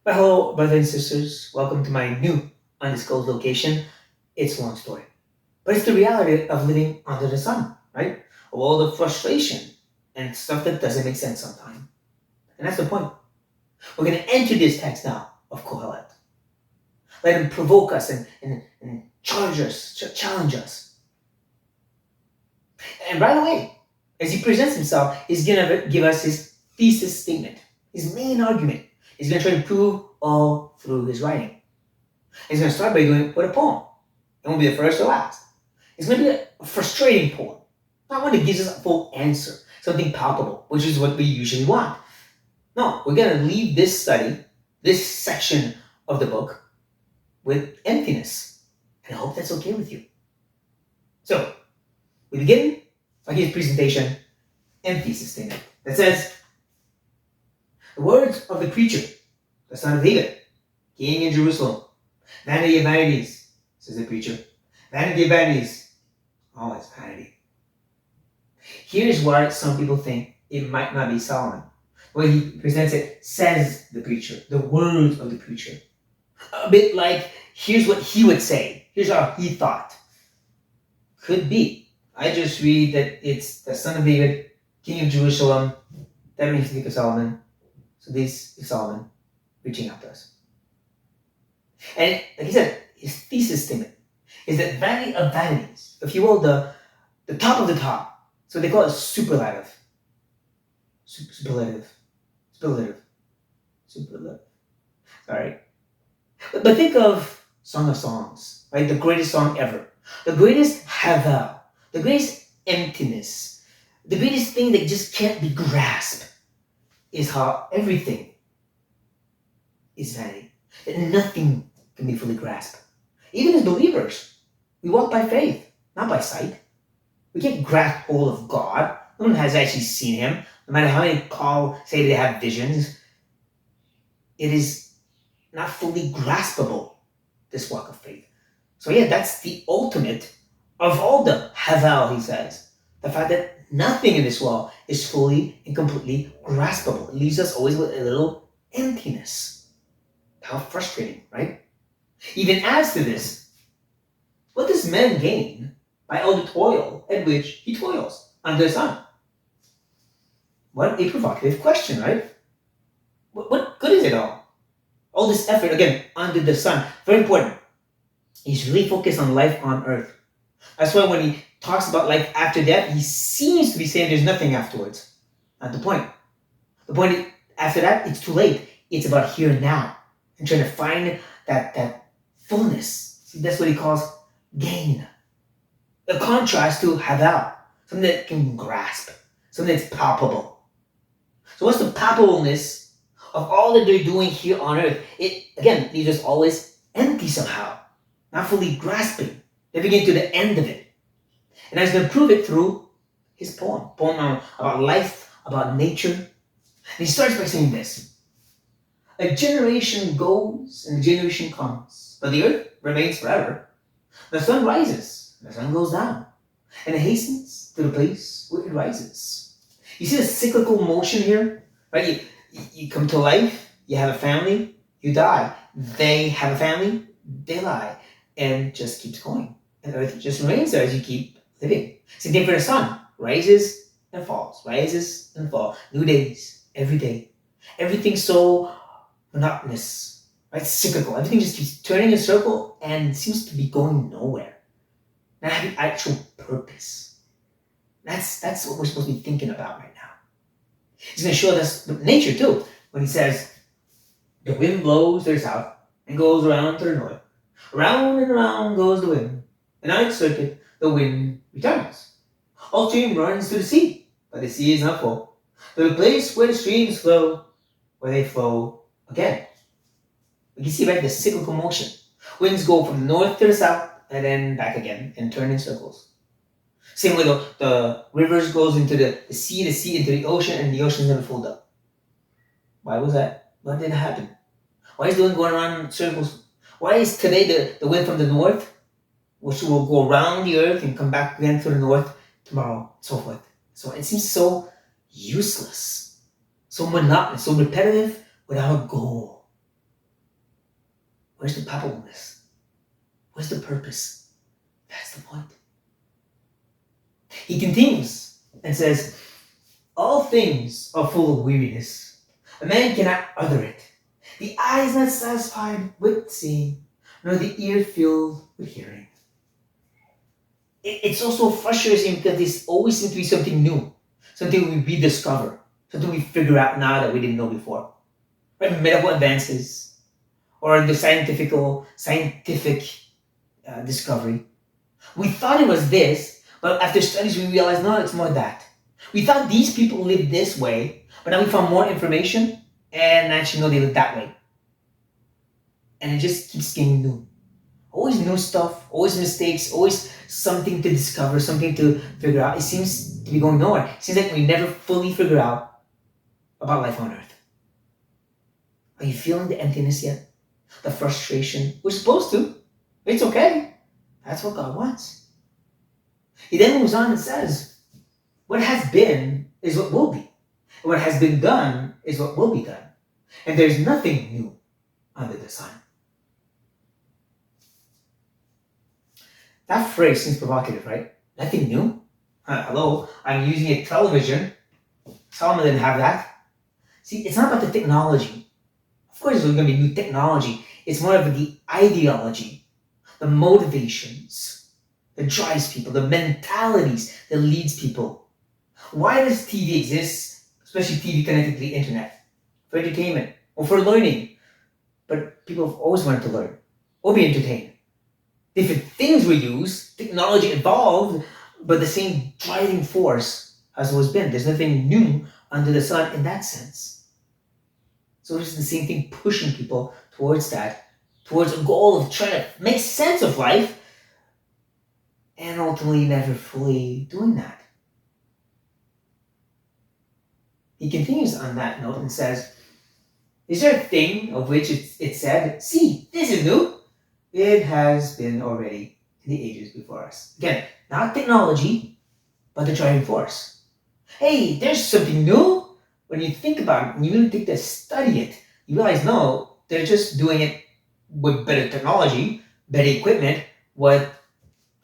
Well, hello, brothers and sisters. Welcome to my new undisclosed location. It's a long story, but it's the reality of living under the sun, right? Of all the frustration and stuff that doesn't make sense sometimes. And that's the point. We're going to enter this text now of Kohelet. Let him provoke us and charge us, challenge us. And right away, as he presents himself, he's going to give us his thesis statement, his main argument. He's going to try to prove all through his writing. He's going to start by doing it with a poem. It won't be the first or last. It's going to be a frustrating poem, not one that gives us a full answer, something palpable, which is what we usually want. No, we're going to leave this study, this section of the book, with emptiness. And I hope that's okay with you. So, we begin by his presentation and thesis statement that says, the words of the preacher, the son of David, king in Jerusalem. Vanity of vanities, says the preacher. Vanity of vanities, always vanity. Here's why some people think it might not be Solomon. The way he presents it, says the preacher, the words of the preacher. A bit like, here's what he would say. Here's how he thought. Could be. I just read that it's the son of David, king of Jerusalem. That makes me think of Solomon. So this is Solomon reaching out to us. And like he said, his thesis statement is that vanity of vanities, if you will, the top of the top. So they call it superlative. Superlative. Sorry. But think of Song of Songs, right? The greatest song ever. The greatest havel. The greatest emptiness. The greatest thing that just can't be grasped is how everything is vanity. That nothing can be fully grasped. Even as believers, we walk by faith, not by sight. We can't grasp hold of God. No one has actually seen him. No matter how many call say they have visions, it is not fully graspable, this walk of faith. So yeah, that's the ultimate of all the havel, he says. The fact that nothing in this world is fully and completely graspable. It leaves us always with a little emptiness. How frustrating, right? Even adds to this, what does man gain by all the toil at which he toils under the sun? What a provocative question, right? What good is it all? All this effort, again, under the sun. Very important. He's really focused on life on earth. That's why when he talks about life after death, he seems to be saying there's nothing afterwards. Not the point. The point after that, it's too late. It's about here and now. And trying to find that fullness. See, that's what he calls gain. A contrast to havel, something that can grasp, something that's palpable. So what's the palpableness of all that they're doing here on earth? It, again, leaves us always empty somehow, not fully grasping. They begin to the end of it. And I'm going to prove it through his poem about life, about nature. And he starts by saying this. A generation goes and a generation comes, but the earth remains forever. The sun rises, the sun goes down, and it hastens to the place where it rises. You see the cyclical motion here? Right? You come to life, you have a family, you die. They have a family, they lie, and just keeps going. And the earth just remains there as you keep living. Same thing for the sun. Rises and falls, rises and falls. New days, every day. Everything's so monotonous, right? Cyclical. Everything just keeps turning in a circle and seems to be going nowhere. Not having actual purpose. That's what we're supposed to be thinking about right now. He's going to show us nature too, when he says, the wind blows to the south and goes around to the north. Round and around goes the wind, and on its circuit the wind returns. All stream runs to the sea, but the sea is not full. To the place where the streams flow, where they flow again. We can see, right, the cyclical motion. Winds go from the north to the south, and then back again, and turn in circles. Same way the rivers goes into the sea into the ocean, and the ocean's never filled up. Why was that? Why did it happen? Why is the wind going around in circles? Why is today the wind from the north, which will go around the earth and come back again to the north tomorrow, so forth. So it seems so useless, so monotonous, so repetitive, without a goal. Where's the palpableness? Where's the purpose? That's the point. He continues and says, all things are full of weariness. A man cannot utter it. The eye is not satisfied with seeing, nor the ear filled with hearing. It's also frustrating because there always seems to be something new, something we rediscover, something we figure out now that we didn't know before. Right? Medical advances, or the scientific discovery. We thought it was this, but after studies we realized, no, it's more that. We thought these people lived this way, but now we found more information, and actually no, they live that way. And it just keeps getting new. Always new stuff, always mistakes, always something to discover, something to figure out. It seems to be going nowhere. It seems like we never fully figure out about life on earth. Are you feeling the emptiness yet? The frustration? We're supposed to. It's okay. That's what God wants. He then moves on and says, what has been is what will be. What has been done is what will be done. And there's nothing new under the sun. That phrase seems provocative, right? Nothing new? Hello, I'm using a television. Solomon didn't have that. See, it's not about the technology. Of course, there's going to be new technology. It's more of the ideology, the motivations that drives people, the mentalities that leads people. Why does TV exist, especially TV connected to the internet? For entertainment or for learning. But people have always wanted to learn or be entertained. Different things were used, technology evolved, but the same driving force has always been. There's nothing new under the sun in that sense. So it's the same thing pushing people towards that, towards a goal of trying to make sense of life, and ultimately never fully doing that. He continues on that note and says, is there a thing of which it said, see, this is new? It has been already in the ages before us. Again, not technology, but the driving force. Hey, there's something new. When you think about it, when you really take to study it, you realize, no, they're just doing it with better technology, better equipment, what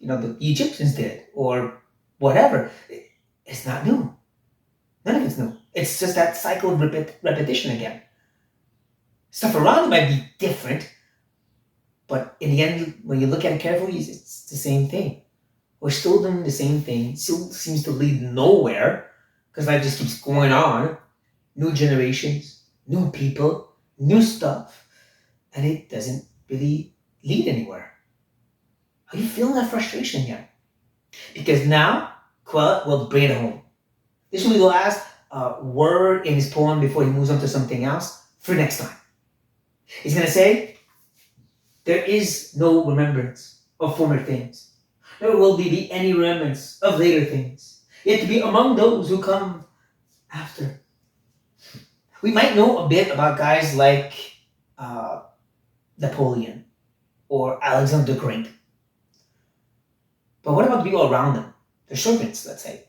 the Egyptians did, or whatever. It's not new. None of it's new. It's just that cycle of repetition again. Stuff around it might be different, but in the end, when you look at it carefully, it's the same thing. We're still doing the same thing. It still seems to lead nowhere because life just keeps going on. New generations, new people, new stuff, and it doesn't really lead anywhere. Are you feeling that frustration yet? Because now, Quell will bring it home. This will be the last word in his poem before he moves on to something else for next time. He's going to say, there is no remembrance of former things. Nor will there be any remembrance of later things, yet to be among those who come after. We might know a bit about guys like Napoleon or Alexander the Great. But what about the people around them? The servants, let's say.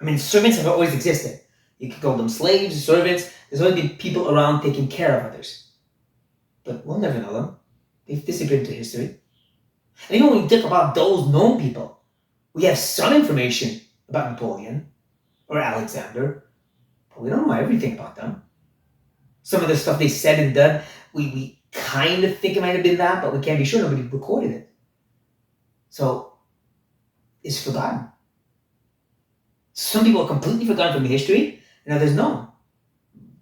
I mean, servants have always existed. You could call them slaves, servants. There's always been people around taking care of others. But we'll never know them. They've disappeared into history. And even when we talk about those known people, we have some information about Napoleon or Alexander, but we don't know everything about them. Some of the stuff they said and done, we kind of think it might have been that, but we can't be sure. Nobody recorded it. So, it's forgotten. Some people are completely forgotten from history, and others know.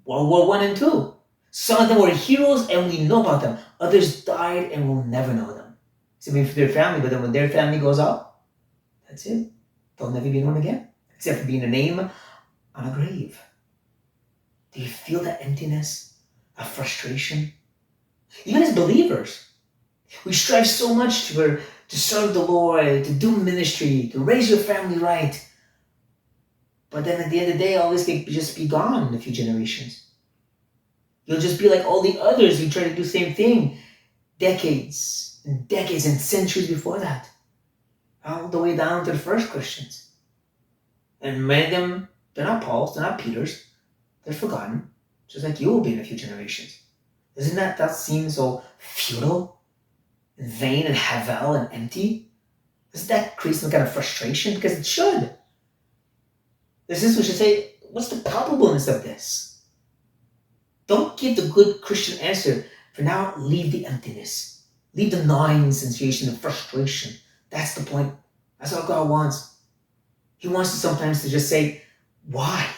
World War I and II. Some of them were heroes, and we know about them. Others died, and we'll never know them. Except for their family, but then when their family goes out, that's it. They'll never be known again, except for being a name on a grave. Do you feel that emptiness, that frustration? Even as believers, we strive so much to serve the Lord, to do ministry, to raise your family right. But then at the end of the day, all this can just be gone in a few generations. You'll just be like all the others who try to do the same thing decades and decades and centuries before that. All the way down to the first Christians. And many of them, they're not Paul's, they're not Peter's. They're forgotten, just like you will be in a few generations. Doesn't that seem so futile, and vain, and havel, and empty? Doesn't that create some kind of frustration? Because it should. This is we should say, what's the palpableness of this? Don't give the good Christian answer. For now, leave the emptiness. Leave the gnawing sensation of frustration. That's the point. That's all God wants. He wants us sometimes to just say, why?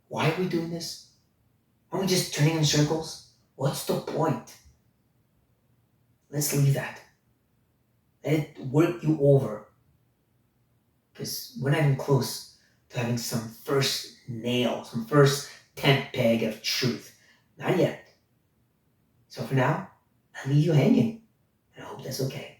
Why are we doing this? Aren't we just turning in circles? What's the point? Let's leave that. Let it work you over. Because we're not even close to having some first nail, some first tent peg of truth. Not yet. So for now, I leave you hanging. And I hope that's okay.